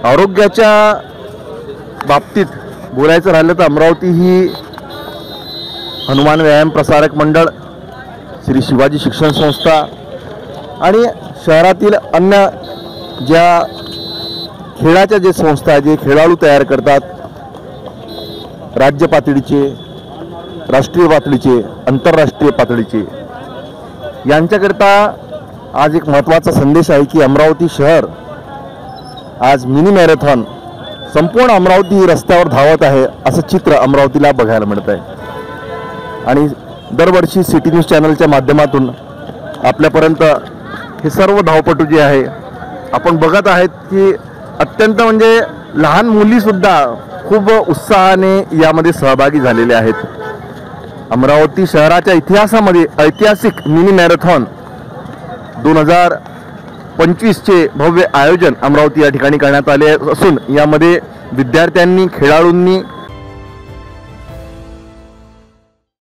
आरोग्याच्या बाबतीत बोलायचं राहिलं तर अमरावती ही हनुमान व्यायाम प्रसारक मंडळ, श्री शिवाजी शिक्षण संस्था आणि शहरातील अन्य ज्या खेळाच्या जे संस्था आहेत, जे खेळाडू तयार करतात, राज्य पातळीचे, राष्ट्रीय पातळीचे, आंतरराष्ट्रीय पातळीचे, यांच्याकरता आज एक महत्त्वाचा संदेश आहे की अमरावती शहर आज मिनी मॅरेथॉन संपूर्ण अमरावती रस्त्यावर धावत आहे असं चित्र अमरावतीला बघायला मिळत आहे. आणि दरवर्षी सिटी न्यूज चॅनलच्या माध्यमातून आपल्यापर्यंत हे सर्व धावपटू जे आहे आपण बघत आहेत की अत्यंत म्हणजे लहान मुलीसुद्धा खूप उत्साहाने यामध्ये सहभागी झालेले आहेत. अमरावती शहराच्या इतिहासामध्ये ऐतिहासिक मिनी मॅरेथॉन 2025चे भव्य आयोजन अमरावती या ठिकाणी करण्यात आले असून यामध्ये विद्यार्थ्यांनी, खेळाडूंनी